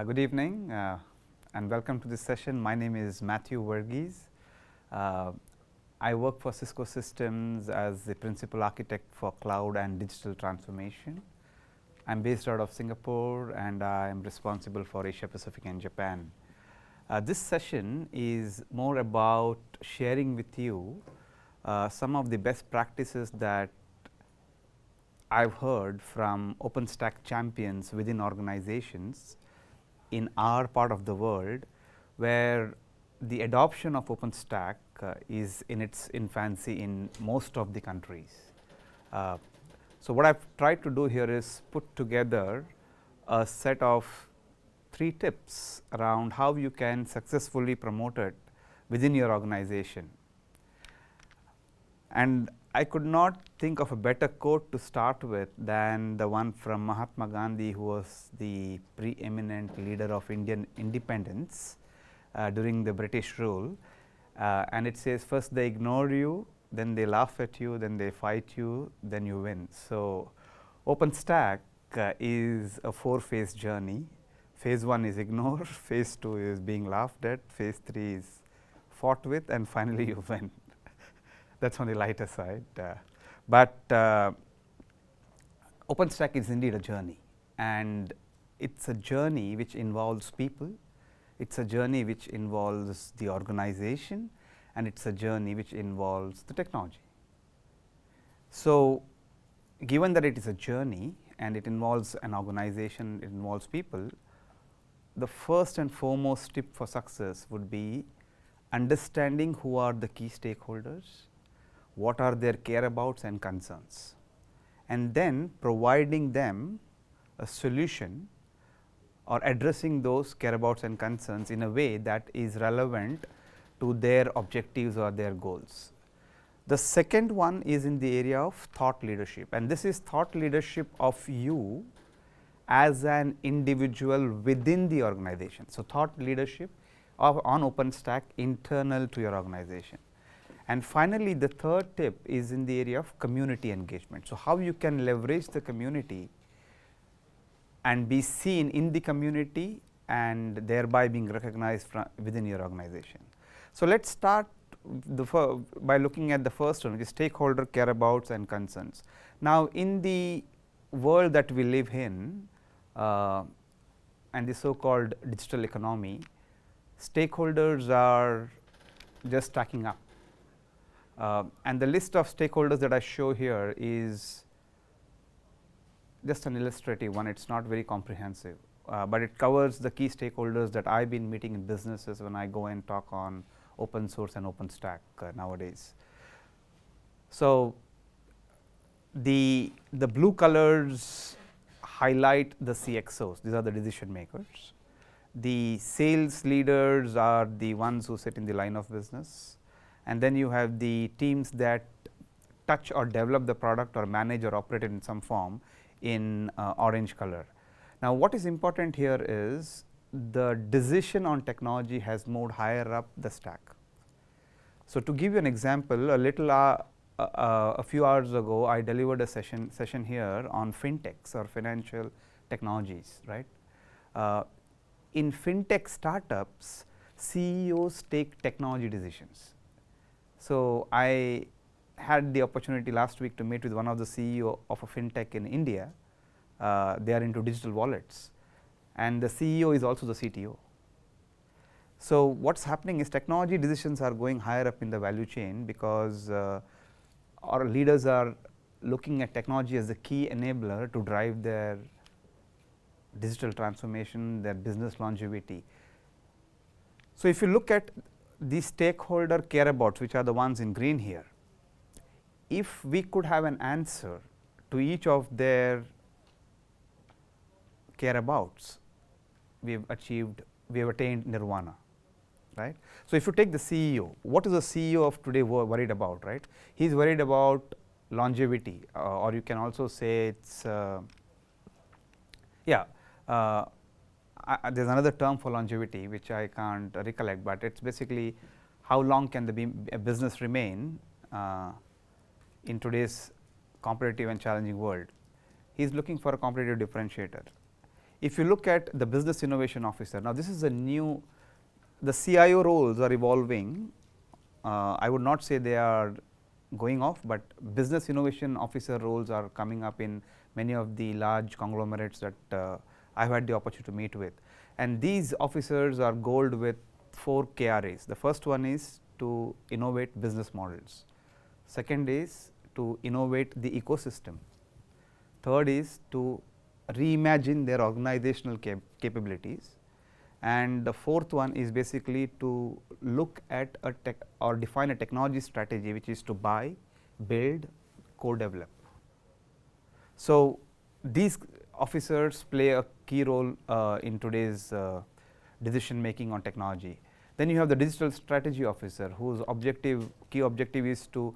Good evening and welcome to this session. My name is Mathew Varghese. I work for Cisco Systems as the principal architect for cloud and digital transformation. I'm based out of Singapore and I am responsible for Asia Pacific and Japan. This session is more about sharing with you some of the best practices that I've heard from OpenStack champions within organizations in our part of the world, where the adoption of OpenStack is in its infancy in most of the countries. So, what I've tried to do here is put together a set of 3 tips around how you can successfully promote it within your organization. And I could not think of a better quote to start with than the one from Mahatma Gandhi, who was the preeminent leader of Indian independence during the British rule. And it says, first they ignore you, then they laugh at you, then they fight you, then you win. So, OpenStack is a 4-phase journey. Phase 1 is ignore, phase 2 is being laughed at, phase 3 is fought with, and finally you win. That is on the lighter side, but OpenStack is indeed a journey, and it is a journey which involves people, it is a journey which involves the organization, and it is a journey which involves the technology. So, given that it is a journey and it involves an organization, it involves people, the first and foremost tip for success would be understanding who are the key stakeholders, what are their careabouts and concerns, and then providing them a solution or addressing those careabouts and concerns in a way that is relevant to their objectives or their goals. The second one is in the area of thought leadership, and this is thought leadership of you as an individual within the organization. So, thought leadership on OpenStack internal to your organization. And finally, the third tip is in the area of community engagement. So, how you can leverage the community and be seen in the community and thereby being recognized from within your organization. So, let us start by looking at the first one, which is stakeholder careabouts and concerns. Now, in the world that we live in and the so called digital economy, stakeholders are just stacking up. And the list of stakeholders that I show here is just an illustrative one, it is not very comprehensive, but it covers the key stakeholders that I have been meeting in businesses when I go and talk on open source and OpenStack nowadays. So, the blue colors highlight the CXOs, these are the decision makers. The sales leaders are the ones who sit in the line of business. And then you have the teams that touch or develop the product or manage or operate it in some form in orange color. Now, what is important here is the decision on technology has moved higher up the stack. So, to give you an example, a few hours ago I delivered a session here on fintechs or financial technologies, right. In fintech startups, CEOs take technology decisions. So, I had the opportunity last week to meet with one of the CEO of a fintech in India. They are into digital wallets, and the CEO is also the CTO. So, what is happening is technology decisions are going higher up in the value chain, because our leaders are looking at technology as the key enabler to drive their digital transformation, their business longevity. So, if you look at the stakeholder careabouts, which are the ones in green here, if we could have an answer to each of their careabouts, we have attained nirvana, right. So, if you take the CEO, what is the CEO of today worried about, right? He is worried about longevity, or you can also say it is there is another term for longevity which I can't recollect, but it is basically how long can a business remain in today's competitive and challenging world. He is looking for a competitive differentiator. If you look at the business innovation officer, now this is a new, the CIO roles are evolving. I would not say they are going off, but business innovation officer roles are coming up in many of the large conglomerates that I have had the opportunity to meet with. And these officers are goaled with 4 KRAs. The first one is to innovate business models. Second is to innovate the ecosystem. Third is to reimagine their organizational capabilities. And the fourth one is basically to look at a tech or define a technology strategy, which is to buy, build, co-develop. So, these officers play a key role in today's decision making on technology. Then you have the digital strategy officer, whose key objective is to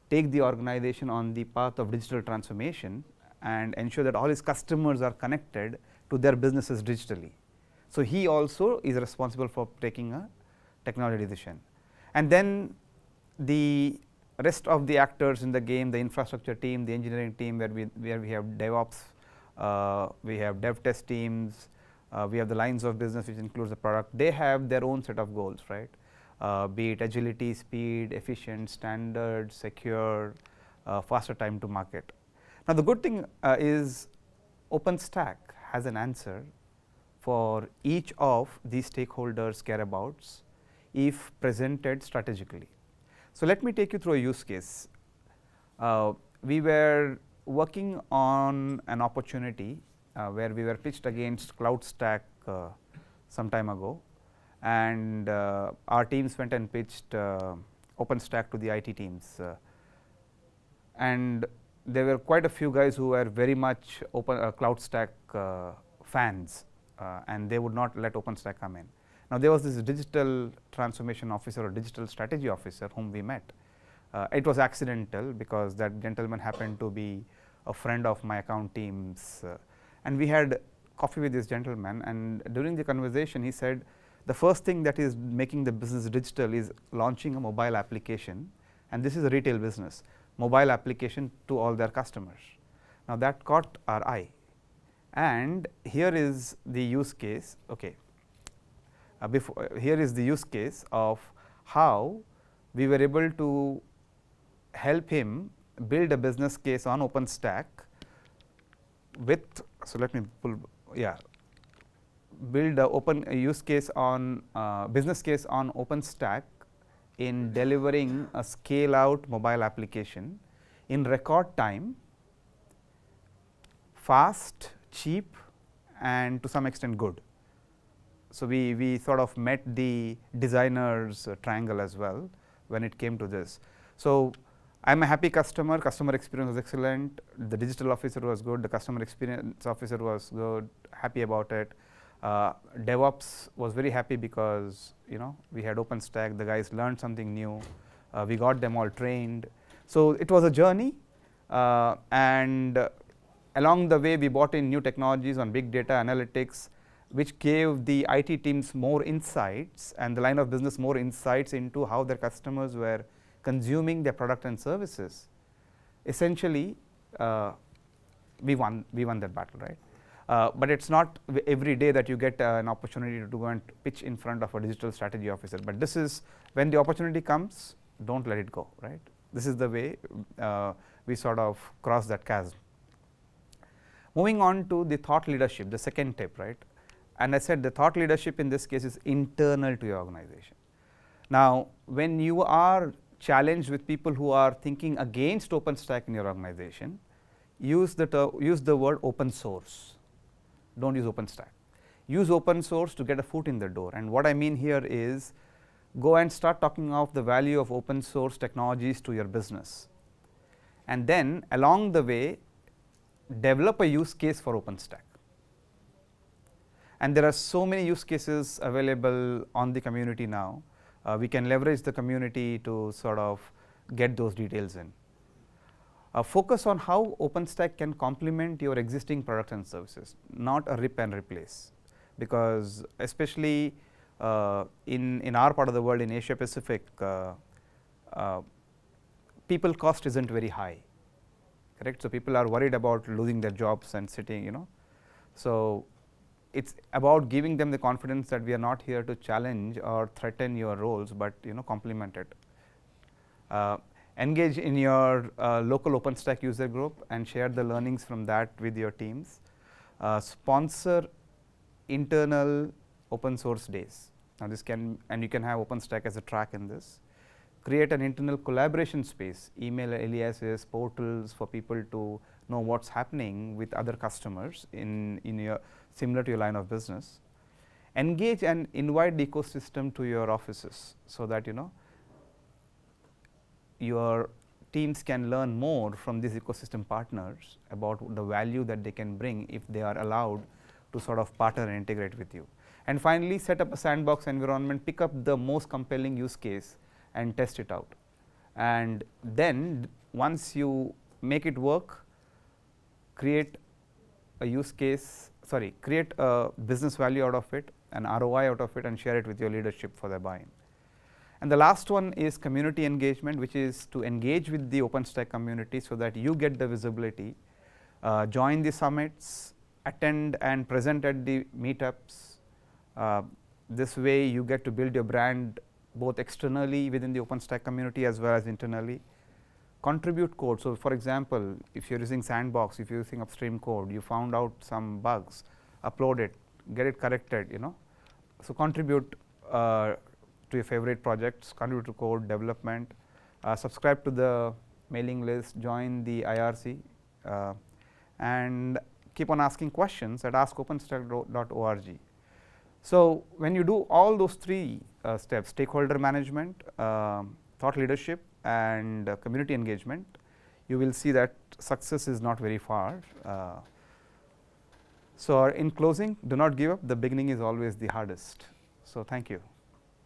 take the organization on the path of digital transformation and ensure that all his customers are connected to their businesses digitally. So, he also is responsible for taking a technology decision. And then the rest of the actors in the game, the infrastructure team, the engineering team, where we have DevOps, we have dev test teams, we have the lines of business, which includes the product. They have their own set of goals, right? Be it agility, speed, efficient, standard, secure, faster time to market. Now, the good thing is OpenStack has an answer for each of these stakeholders' careabouts if presented strategically. So, let me take you through a use case. We were working on an opportunity where we were pitched against CloudStack some time ago, and our teams went and pitched OpenStack to the IT teams. And there were quite a few guys who were very much CloudStack fans, and they would not let OpenStack come in. Now, there was this digital transformation officer or digital strategy officer whom we met. It was accidental because that gentleman happened to be a friend of my account teams, and we had coffee with this gentleman, and during the conversation he said the first thing that is making the business digital is launching a mobile application, and this is a retail business, mobile application to all their customers. Now, that caught our eye, and here is the use case. Okay, here is the use case of how we were able to help him build a business case on OpenStack with. So, let me pull, build a use case on business case on OpenStack in delivering a scale out mobile application in record time, fast, cheap, and to some extent good. So, we sort of met the designer's triangle as well when it came to this. So, I am a happy customer, customer experience was excellent, the digital officer was good, the customer experience officer was good, happy about it. DevOps was very happy because we had OpenStack, the guys learned something new, we got them all trained. So, it was a journey, and along the way we brought in new technologies on big data analytics, which gave the IT teams more insights and the line of business more insights into how their customers were consuming their product and services. Essentially, we won that battle, right? But it is not every day that you get an opportunity to go and pitch in front of a digital strategy officer, but this is when the opportunity comes, do not let it go, right. This is the way we sort of cross that chasm. Moving on to the thought leadership, the second tip, right. And I said the thought leadership in this case is internal to your organization. Now, when you are challenged with people who are thinking against OpenStack in your organization, use the word open source. Do not use OpenStack. Use open source to get a foot in the door. And what I mean here is go and start talking of the value of open source technologies to your business. And then along the way, develop a use case for OpenStack. And there are so many use cases available on the community now. We can leverage the community to sort of get those details in. Focus on how OpenStack can complement your existing products and services, not a rip and replace, because especially in our part of the world, in Asia Pacific, people cost is not very high, correct. So, people are worried about losing their jobs and sitting, So, it's about giving them the confidence that we are not here to challenge or threaten your roles, but complement it. Engage in your local OpenStack user group and share the learnings from that with your teams. Sponsor internal open source days. Now, this can, and you can have OpenStack as a track in this. Create an internal collaboration space, email aliases, portals for people to know what's happening with other customers in your similar to your line of business. Engage and invite the ecosystem to your offices, so that your teams can learn more from these ecosystem partners about the value that they can bring if they are allowed to sort of partner and integrate with you. And finally, set up a sandbox environment, pick up the most compelling use case and test it out. And then once you make it work, create a use case, create a business value out of it, an ROI out of it, and share it with your leadership for their buy-in. And the last one is community engagement, which is to engage with the OpenStack community so that you get the visibility, join the summits, attend and present at the meetups. This way you get to build your brand both externally within the OpenStack community as well as internally. Contribute code. So, for example, if you are using Sandbox, if you are using upstream code, you found out some bugs, upload it, get it corrected. So, contribute to your favorite projects, contribute to code development, subscribe to the mailing list, join the IRC, and keep on asking questions at askopenstack.org. So, when you do all those three steps, stakeholder management, thought leadership, and community engagement, you will see that success is not very far. So, in closing, do not give up. The beginning is always the hardest. So, thank you.